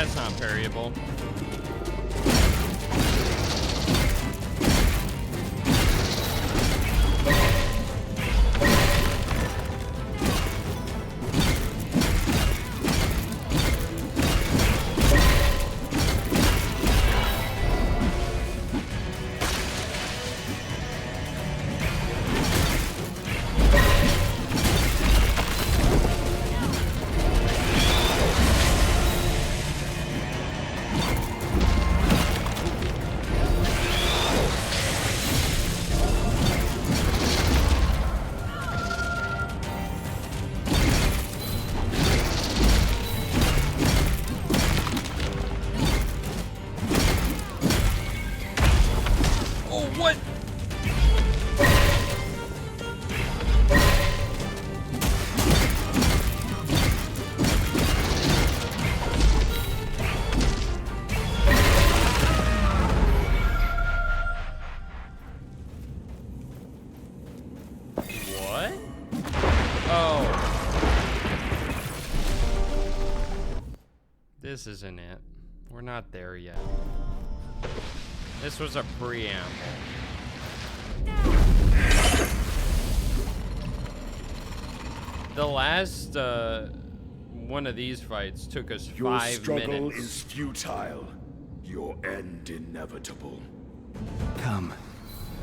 That's not variable. This isn't it. We're not there yet. This was a preamble. The last one of these fights took us 5 minutes. Your struggle is futile. Your end inevitable. Come,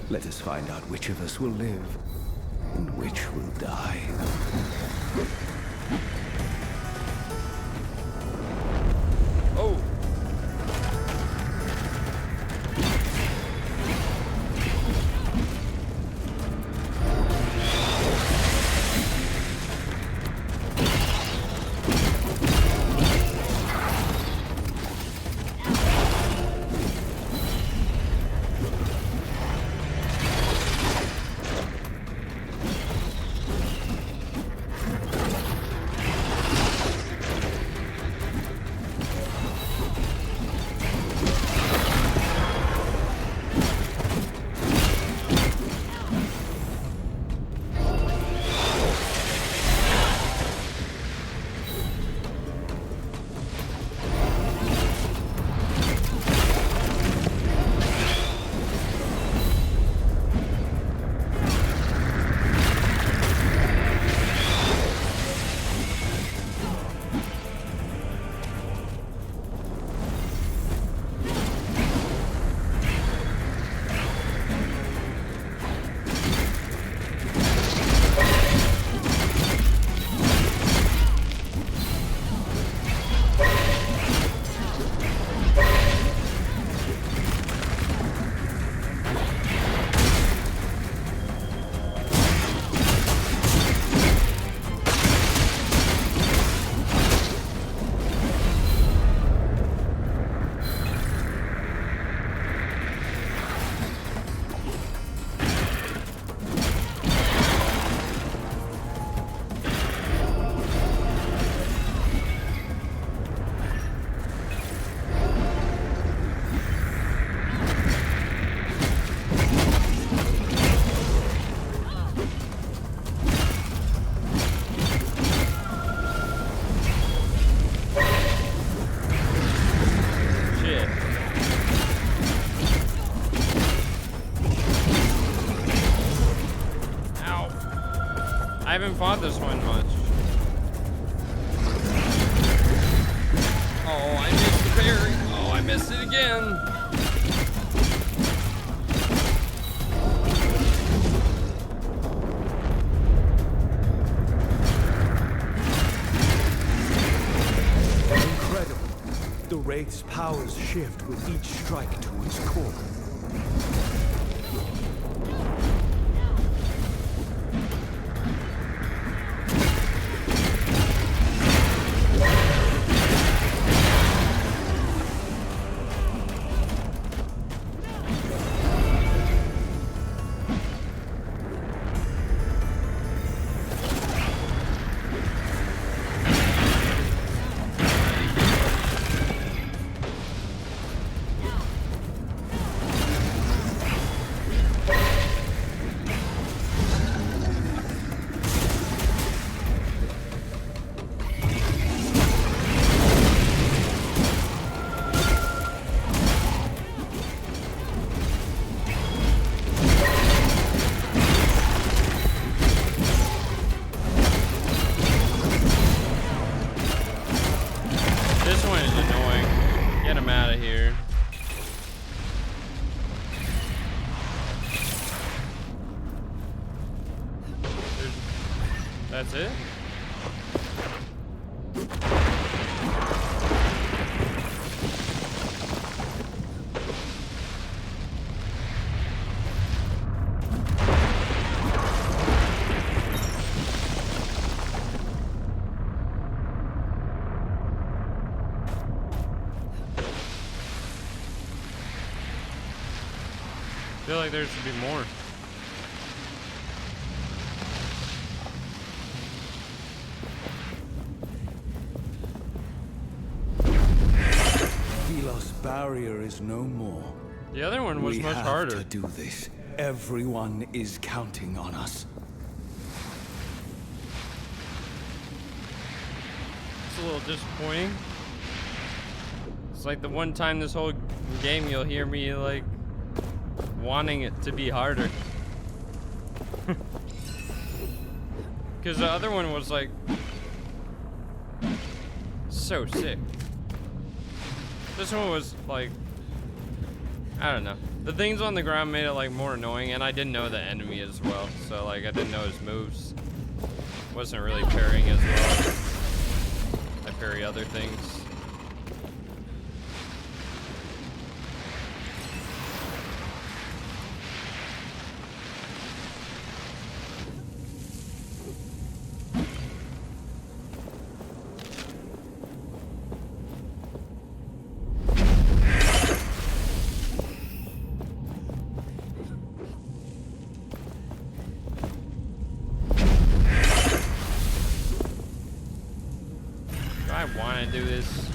let us find out which of us will live and which will die. Oh. I haven't fought this one much. Oh, I missed the parry. Oh, I missed it again. Incredible. The Wraith's powers shift with each strike to its core. was it? I feel like there should be more. Philos barrier is no more. The other one was much harder. We have to do this. Everyone is counting on us. It's a little disappointing. It's like the one time this whole game you'll hear me like wanting it to be harder. Because the other one was like so sick. This one was like, I don't know. The things on the ground made it like more annoying, and I didn't know the enemy as well. So like I didn't know his moves. Wasn't really parrying as well. I parry other things. I want to do this.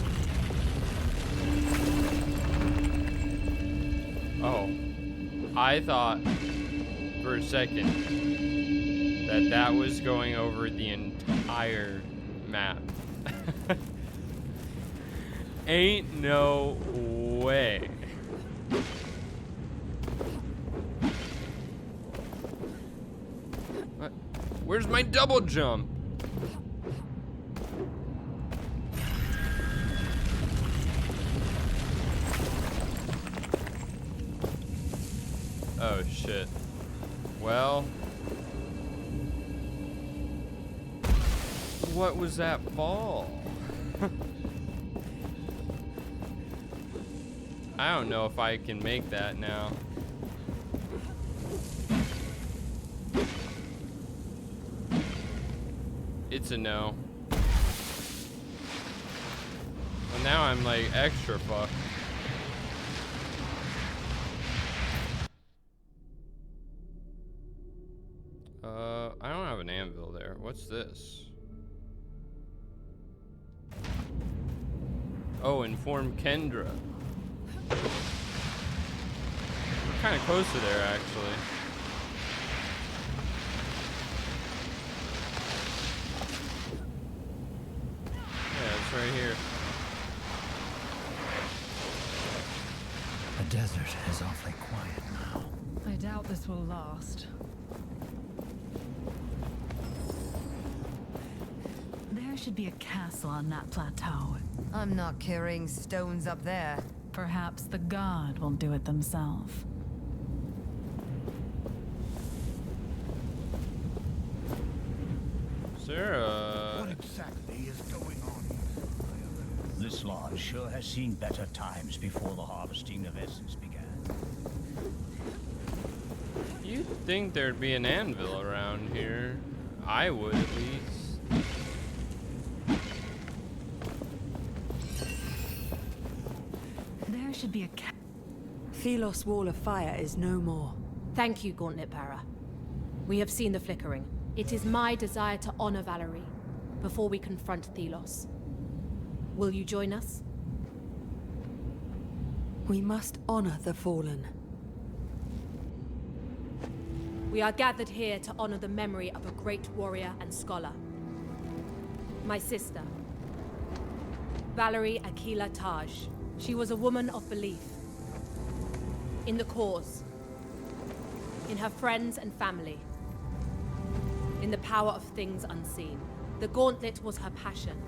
Oh, I thought for a second that that was going over the entire map. Ain't no way. What? Where's my double jump? Oh shit. Well, what was that fall? I don't know if I can make that now. It's a no. Well, now I'm like extra fucked. I don't have an anvil there. What's this? Oh, inform Kendra. We're kind of close to there, actually. Yeah, it's right here. The desert is awfully quiet now. I doubt this will last. There should be a castle on that plateau. I'm not carrying stones up there. Perhaps the god will do it themselves. Sarah. What exactly is going on here? This lodge sure has seen better times before the harvesting of essence began. You'd think there'd be an anvil around here. I would, at least. There should be a Philos' wall of fire is no more. Thank you, Gauntlet Bearer. We have seen the flickering. It is my desire to honor Valerie before we confront Thelos. Will you join us? We must honor the fallen. We are gathered here to honor the memory of a great warrior and scholar. My sister, Valerie Aquila Taj. She was a woman of belief. In the cause. In her friends and family. In the power of things unseen. The gauntlet was her passion.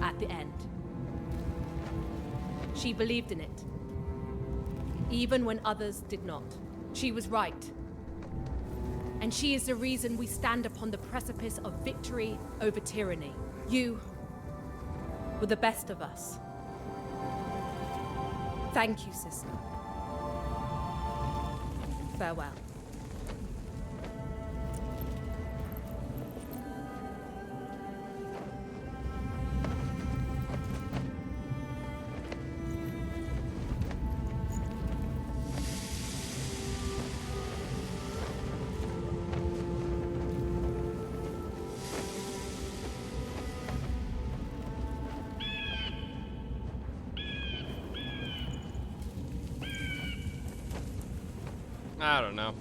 At the end. She believed in it. Even when others did not. She was right. And she is the reason we stand upon the precipice of victory over tyranny. You were the best of us. Thank you, sister. Farewell. I don't know.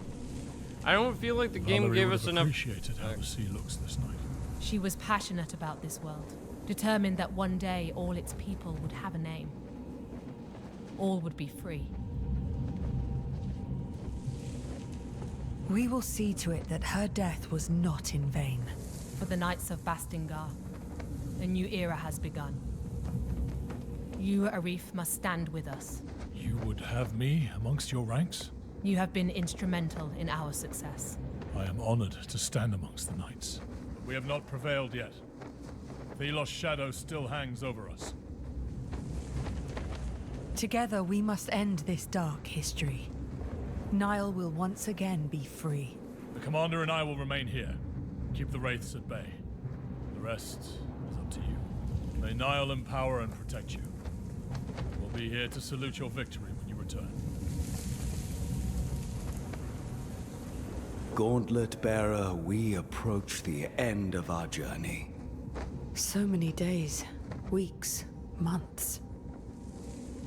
I don't feel like the game Valerie gave would us have enough. appreciated how the sea looks this night. She was passionate about this world, determined that one day all its people would have a name. All would be free. We will see to it that her death was not in vain. For the Knights of Bastingar, a new era has begun. You, Arif, must stand with us. You would have me amongst your ranks? You have been instrumental in our success. I am honored to stand amongst the knights. We have not prevailed yet. Thelos' shadow still hangs over us. Together we must end this dark history. Nile will once again be free. The commander and I will remain here. Keep the wraiths at bay. The rest is up to you. May Nile empower and protect you. We'll be here to salute your victory when you return. Gauntlet Bearer, we approach the end of our journey. So many days, weeks, months.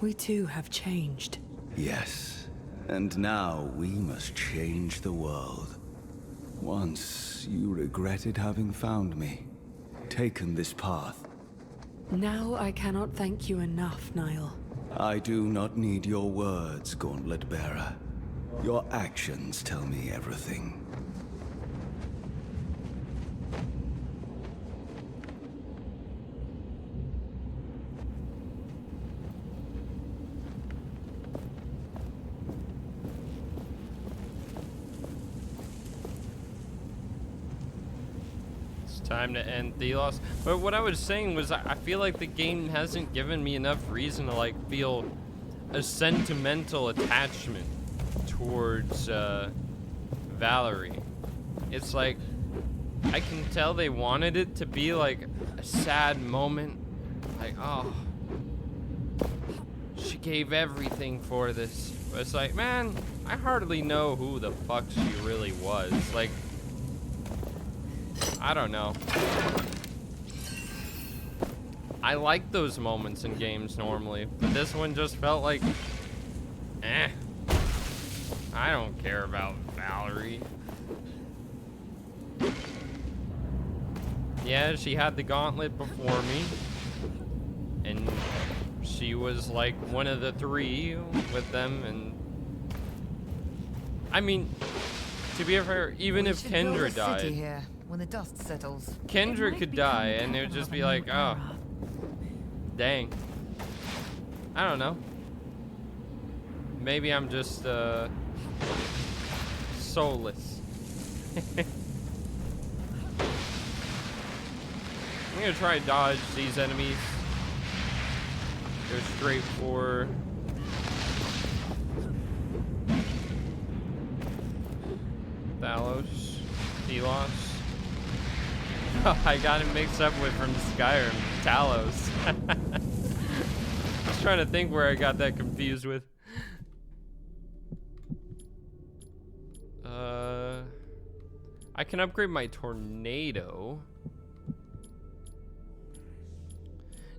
We too have changed. Yes, and now we must change the world. Once you regretted having found me, taken this path. Now I cannot thank you enough, Nile. I do not need your words, Gauntlet Bearer. Your actions tell me everything. It's time to end Thelos. But what I was saying was I feel like the game hasn't given me enough reason to like feel a sentimental attachment towards Valerie. It's like I can tell they wanted it to be like a sad moment, like, oh, she gave everything for this. But it's like, man, I hardly know who the fuck she really was. Like, I don't know. I like those moments in games normally, but this one just felt like, eh. I don't care about Valerie. Yeah, she had the gauntlet before me. And she was like one of the three with them, and I mean, to be fair, even if Kendra died, Here, when the dust settles. Kendra could die and it would just be like, oh, dang. I don't know. Maybe I'm just soulless. I'm gonna try to dodge these enemies. Go straight for Thelos. I got it mixed up with from Skyrim, Talos. I was trying to think where I got that confused with. I can upgrade my tornado.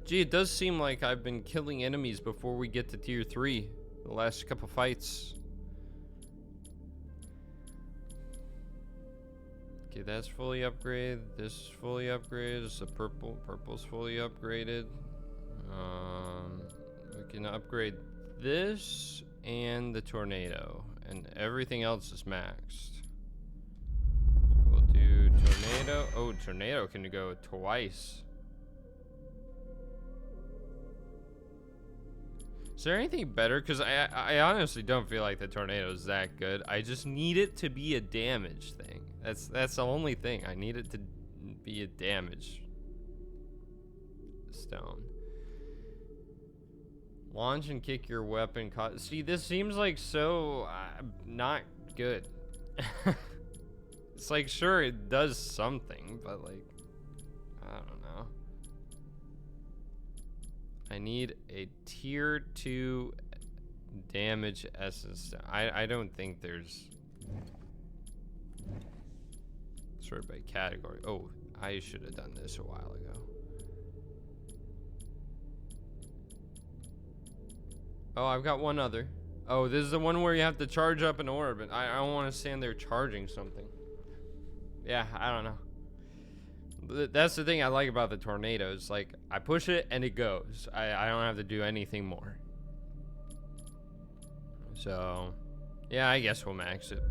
Gee, it does seem like I've been killing enemies before we get to tier 3. The last couple fights. Okay, that's fully upgraded. This is fully upgraded. This is a purple. Purple's fully upgraded. We can upgrade this and the tornado. And everything else is maxed. We'll do tornado. Oh, tornado can go twice. Is there anything better? Because I honestly don't feel like the tornado is that good. I just need it to be a damage thing. That's the only thing. I need it to be a damage stone. Launch and kick your weapon. See, this seems like so not good. It's like, sure, it does something, but like, I don't know. I need a tier 2 damage essence. I don't think there's sort by category. Oh, I should have done this a while ago. Oh, I've got one other. Oh, this is the one where you have to charge up an orb, and I don't want to stand there charging something. Yeah, I don't know. That's the thing I like about the tornadoes. Like, I push it and it goes. I don't have to do anything more. So, yeah, I guess we'll max it.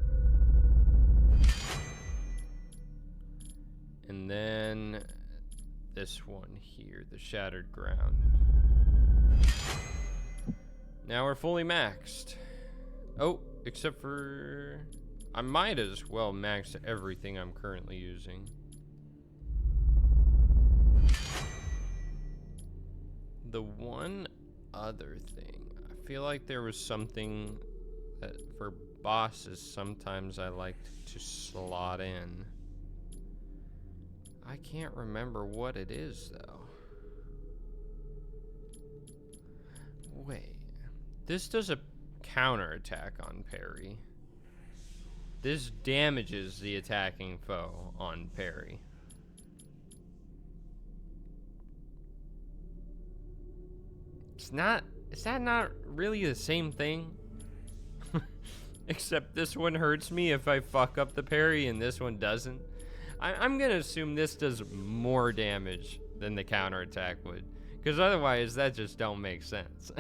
And then this one here, the Shattered Ground. Now we're fully maxed. Oh, except for... I might as well max everything I'm currently using. The one other thing, I feel like there was something that for bosses sometimes I liked to slot in. I can't remember what it is though. Wait. This does a counterattack on parry. This damages the attacking foe on parry. Is that not really the same thing? Except this one hurts me if I fuck up the parry and this one doesn't. I'm gonna assume this does more damage than the counterattack would. Because otherwise that just don't make sense.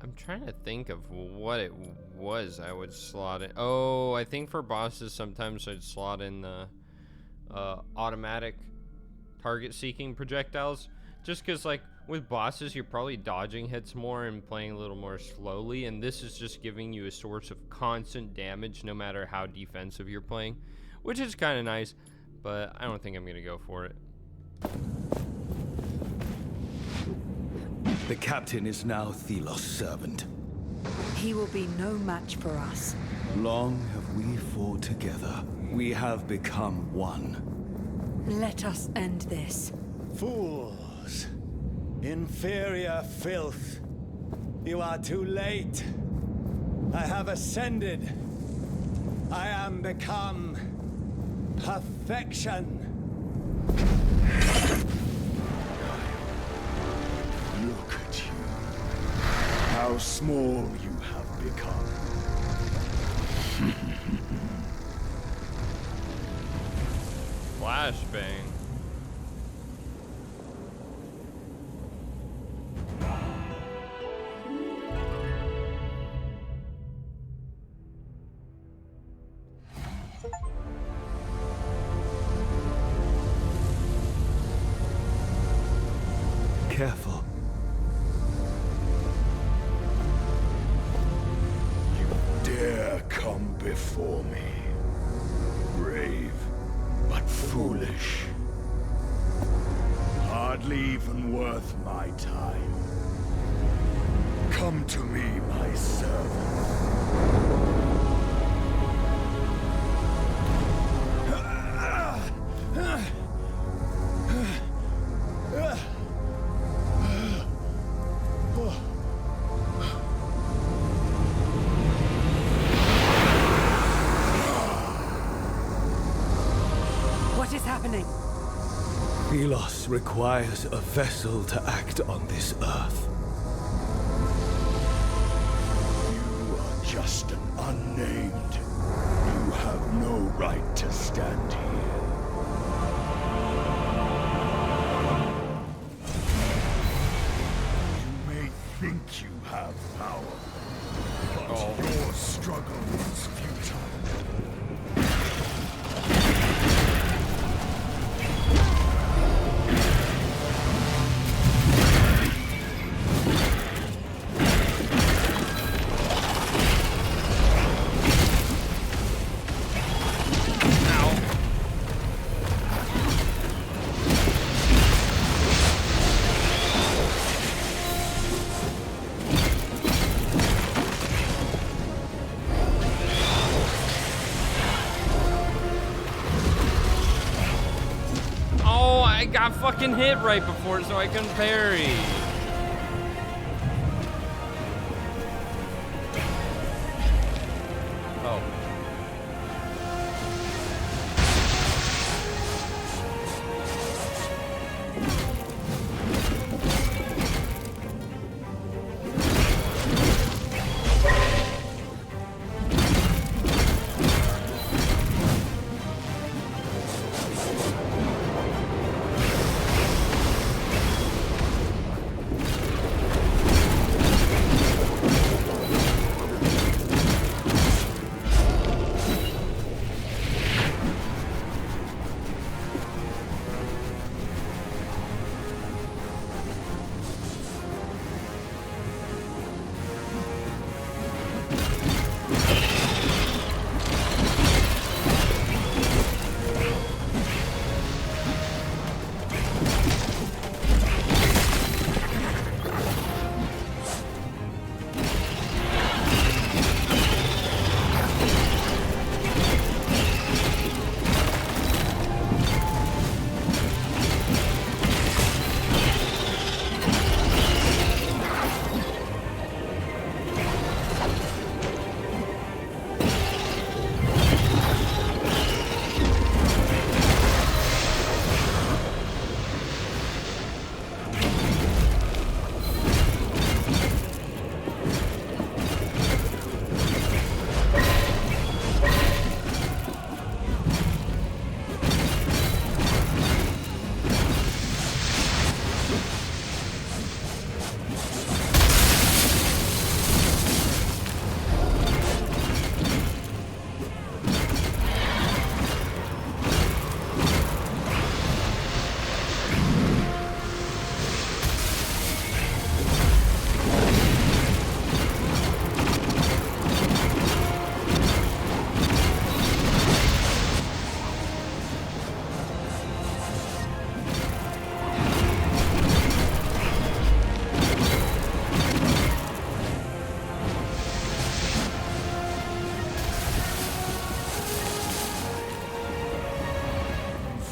I'm trying to think of what it was I would slot in. Oh, I think for bosses sometimes I'd slot in the automatic target seeking projectiles. Just because like with bosses you're probably dodging hits more and playing a little more slowly, and this is just giving you a source of constant damage no matter how defensive you're playing, which is kind of nice, but I don't think I'm gonna go for it. The captain is now Thelos' servant. He will be no match for us. Long have we fought together. We have become one. Let us end this. Fools. Inferior filth. You are too late. I have ascended. I am become perfection. Look at you. How small you have become. Flashbang. Careful. Dare come before me. Brave, but foolish. Hardly even worth my time. Come to me, my servant. What is happening? Thelos requires a vessel to act on this earth. You are just an unnamed. You have no right to stand here. You may think you have power, but your struggle is futile. I got fucking hit right before, so I couldn't parry. Oh.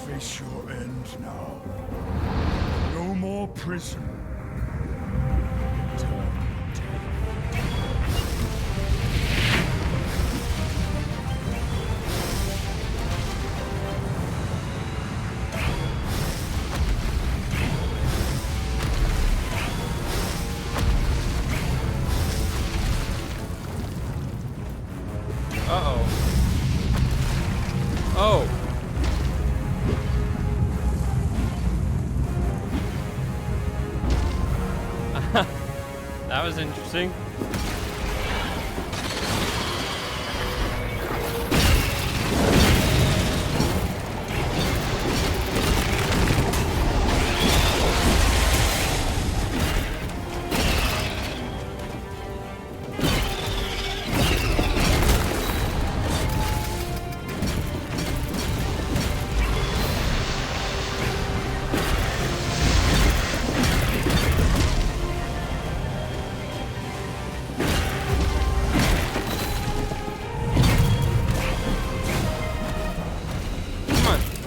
Face your end now. No more prison. Uh-oh. Oh. That was interesting.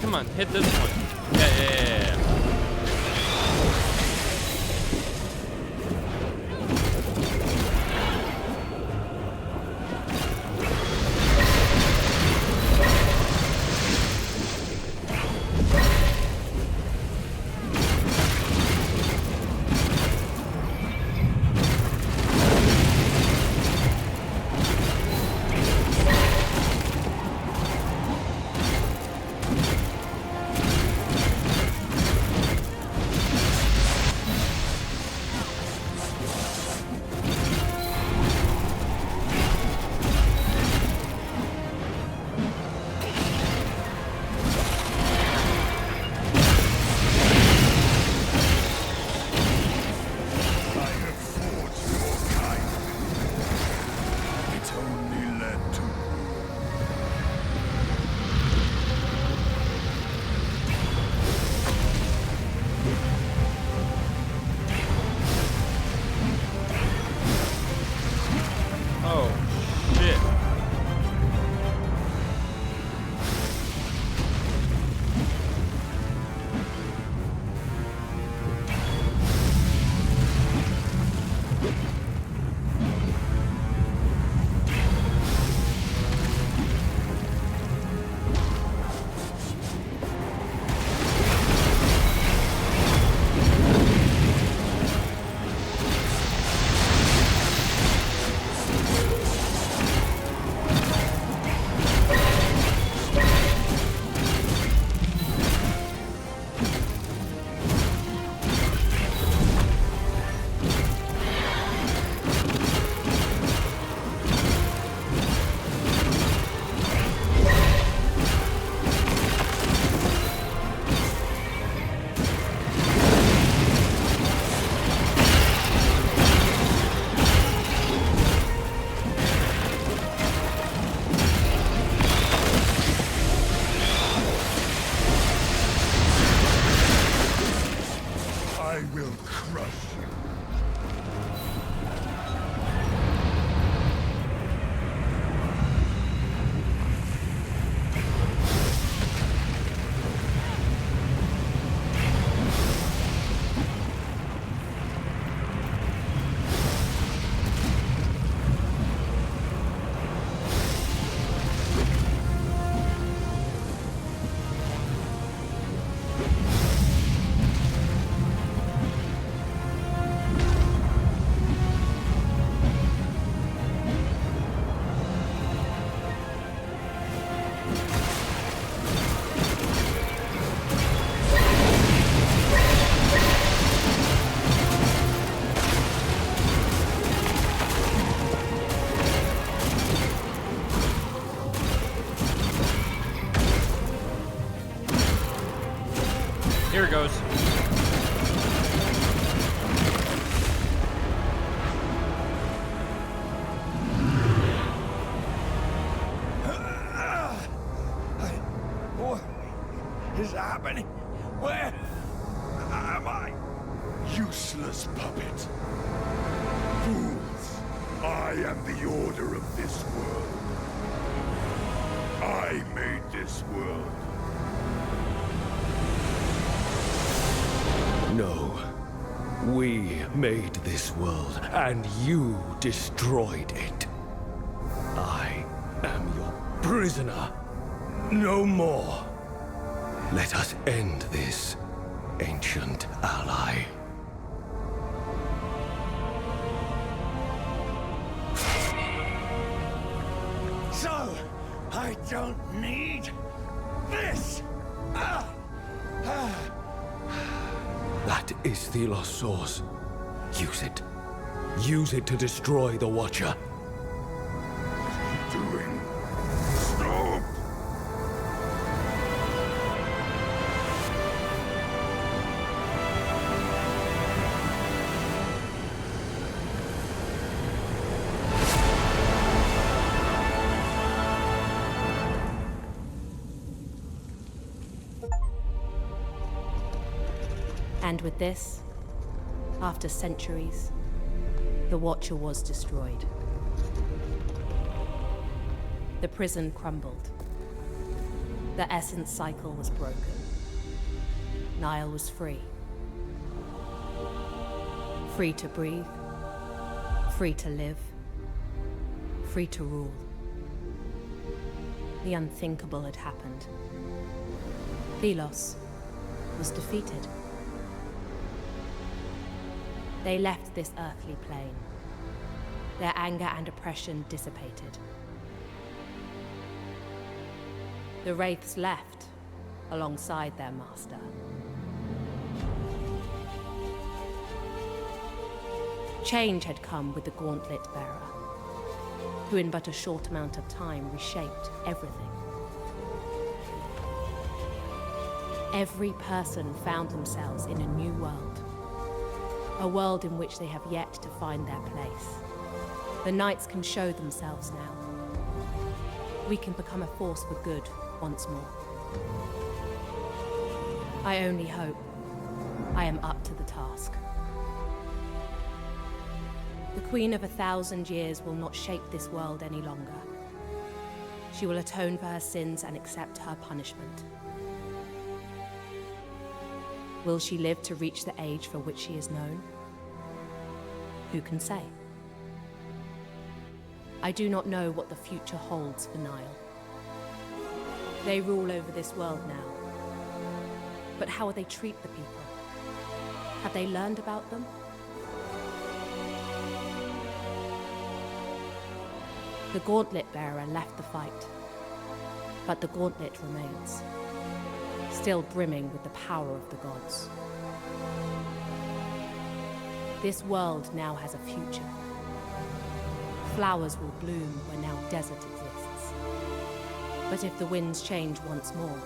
Come on, hit this one. Yeah. Here it goes. What is happening? Where am I? Useless puppet. Fools. I am the order of this world. I made this world. No. We made this world, and you destroyed it. I am your prisoner. No more. Let us end this, ancient ally. So, I don't need this! That is the lost source. Use it. Use it to destroy the Watcher. Doing. Stop! And with this, after centuries, the Watcher was destroyed. The prison crumbled. The essence cycle was broken. Nile was free. Free to breathe. Free to live. Free to rule. The unthinkable had happened. Thelos was defeated. They left this earthly plane. Their anger and oppression dissipated. The Wraiths left alongside their master. Change had come with the Gauntlet Bearer, who in but a short amount of time reshaped everything. Every person found themselves in a new world. A world in which they have yet to find their place. The Knights can show themselves now. We can become a force for good once more. I only hope I am up to the task. The Queen of 1,000 Years will not shape this world any longer. She will atone for her sins and accept her punishment. Will she live to reach the age for which she is known? Who can say? I do not know what the future holds for Nile. They rule over this world now. But how will they treat the people? Have they learned about them? The Gauntlet Bearer left the fight, but the Gauntlet remains, still brimming with the power of the gods. This world now has a future. Flowers will bloom where now desert exists. But if the winds change once more,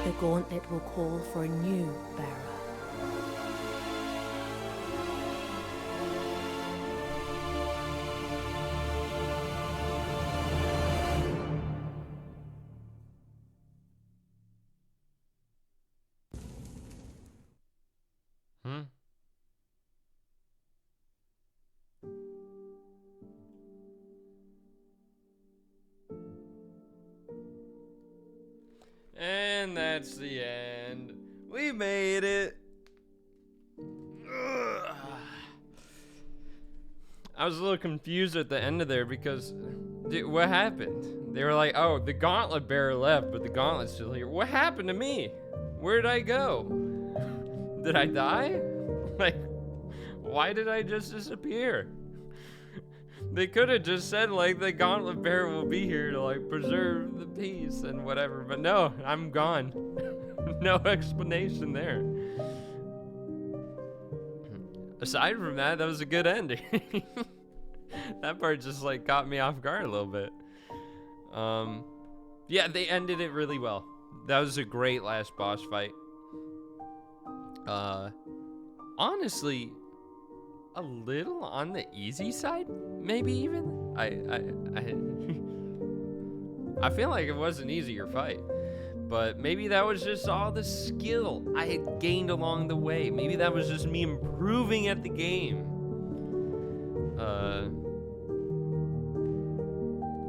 the Gauntlet will call for a new bearer. And that's the end. We made it. Ugh. I was a little confused at the end of there because, dude, what happened? They were like, oh, the Gauntlet Bearer left, but the Gauntlet's still here. What happened to me? Where did I go? Did I die? Like, why did I just disappear? They could have just said, like, the Gauntlet Bearer will be here to, like, preserve the peace and whatever. But no, I'm gone. No explanation there. Aside from that, that was a good ending. That part just, like, caught me off guard a little bit. Yeah, they ended it really well. That was a great last boss fight. Honestly, a little on the easy side, maybe even. I feel like it was an easier fight, but maybe that was just all the skill I had gained along the way. Maybe that was just me improving at the game.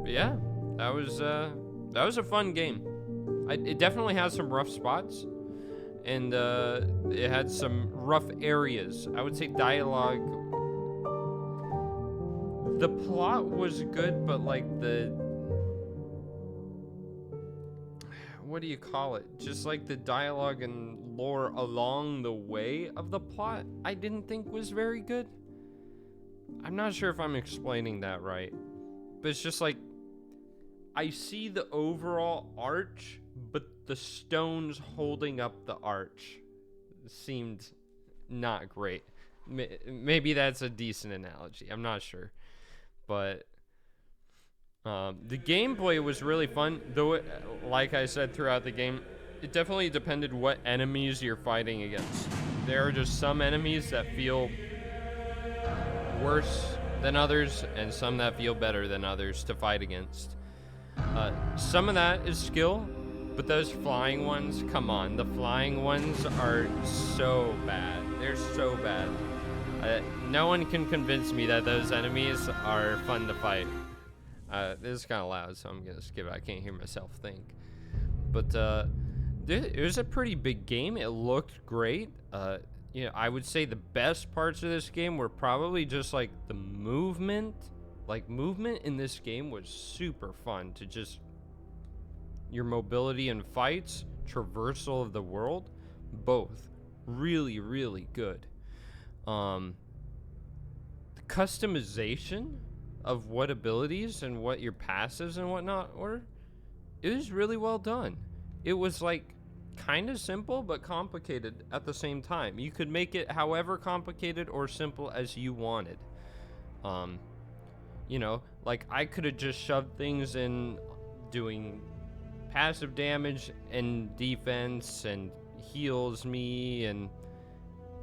But yeah, that was a fun game. It definitely has some rough spots, and it had some rough areas. I would say dialogue. The plot was good, but like what do you call it? Just like the dialogue and lore along the way of the plot, I didn't think was very good. I'm not sure if I'm explaining that right, but it's just like, I see the overall arch, but the stones holding up the arch seemed not great. Maybe that's a decent analogy. I'm not sure. But the gameplay was really fun, though it, like I said throughout the game, it definitely depended what enemies you're fighting against. There are just some enemies that feel worse than others, and some that feel better than others to fight against. Some of that is skill, but those flying ones, come on, the flying ones are so bad. They're so bad. No one can convince me that those enemies are fun to fight. This is kind of loud, so I'm gonna skip it. I can't hear myself think. But it was a pretty big game. It looked great. You know, I would say the best parts of this game were probably just like the movement. Like, movement in this game was super fun to just, your mobility in fights, traversal of the world, both really, really good. The customization of what abilities and what your passives and whatnot were, it was really well done. It was like kind of simple but complicated at the same time. You could make it however complicated or simple as you wanted. You know, like I could have just shoved things in doing passive damage and defense and heals me,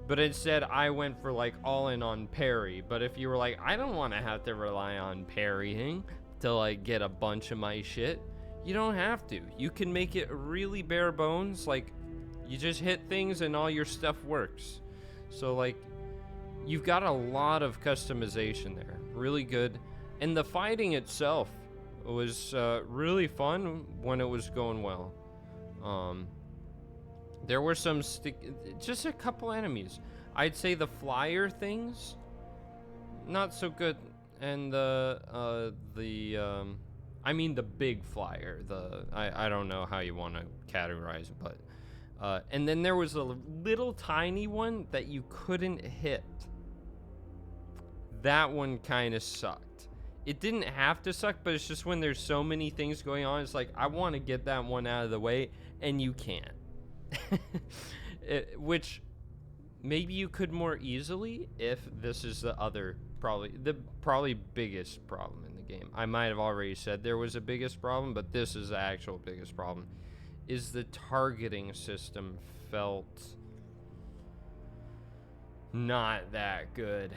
but instead I went for like all in on parry. But if you were like, I don't want to have to rely on parrying to like get a bunch of my shit, you don't have to. You can make it really bare bones, like you just hit things and all your stuff works. So like you've got a lot of customization there, really good. And the fighting itself was really fun when it was going well. There were some just a couple enemies. I'd say the flyer things, not so good, and I mean the big flyer. I don't know how you want to categorize it, but and then there was a little tiny one that you couldn't hit. That one kind of sucked. It didn't have to suck, but it's just when there's so many things going on, it's like, I want to get that one out of the way, and you can't. Which maybe you could more easily if this is the other, probably biggest problem in the game. I might have already said there was a biggest problem, but this is the actual biggest problem, is the targeting system felt not that good.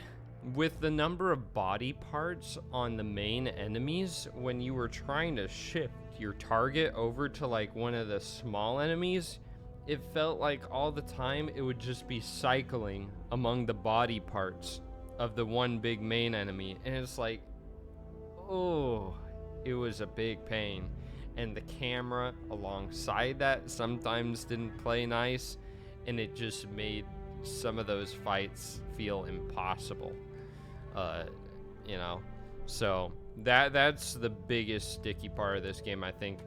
With the number of body parts on the main enemies, when you were trying to shift your target over to like one of the small enemies, it felt like all the time it would just be cycling among the body parts of the one big main enemy. And it's like, oh, it was a big pain. And the camera alongside that sometimes didn't play nice, and it just made some of those fights feel impossible. You know, so that's the biggest sticky part of this game, I think.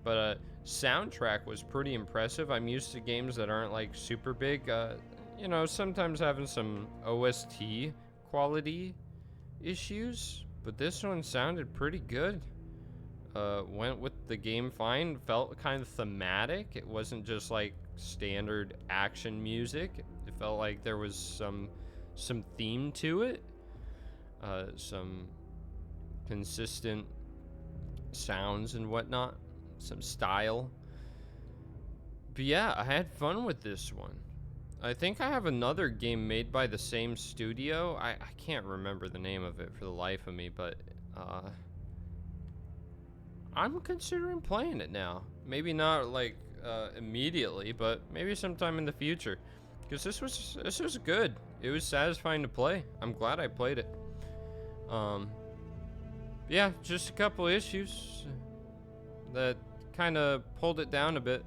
But soundtrack was pretty impressive. I'm used to games that aren't like super big, you know, sometimes having some OST quality issues, but this one sounded pretty good. Went with the game fine, felt kind of thematic. It wasn't just like standard action music. It felt like there was some theme to it, some consistent sounds and whatnot, some style. But yeah, I had fun with this one. I think I have another game made by the same studio. I can't remember the name of it for the life of me, but I'm considering playing it now. Maybe not like immediately, but maybe sometime in the future. Because this was good. It was satisfying to play. I'm glad I played it. Yeah, just a couple issues that kind of pulled it down a bit.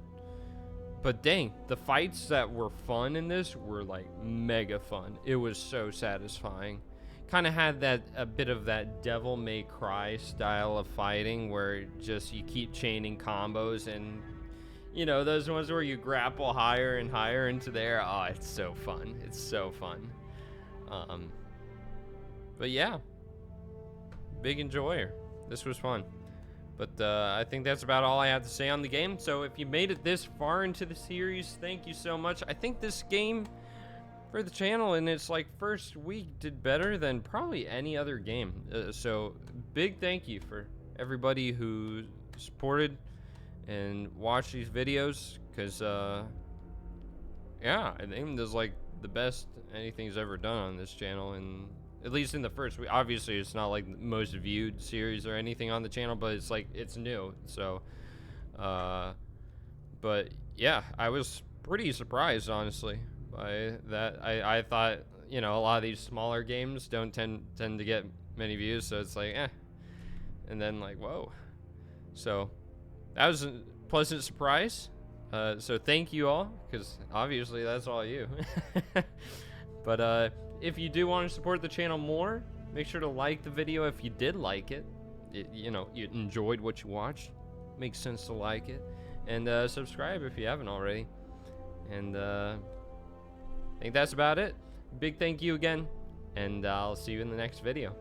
But dang, the fights that were fun in this were like mega fun. It was so satisfying. Kind of had a bit of that Devil May Cry style of fighting where just you keep chaining combos, and you know, those ones where you grapple higher and higher into the air. Oh, it's so fun. It's so fun. But yeah, big enjoyer. This was fun. But I think that's about all I have to say on the game. So if you made it this far into the series, thank you so much. I think this game for the channel in its like first week did better than probably any other game. So big thank you for everybody who supported and watched these videos, because yeah, I think this is like the best anything's ever done on this channel, and at least in the first week. Obviously it's not like the most viewed series or anything on the channel, but it's like it's new. So but yeah, I was pretty surprised honestly by that. I thought, you know, a lot of these smaller games don't tend to get many views, so it's like and then like whoa. So that was a pleasant surprise. So thank you all, because obviously that's all you. But if you do want to support the channel more, make sure to like the video if you did like it. You know, you enjoyed what you watched. Makes sense to like it. And subscribe if you haven't already. And I think that's about it. Big thank you again, and I'll see you in the next video.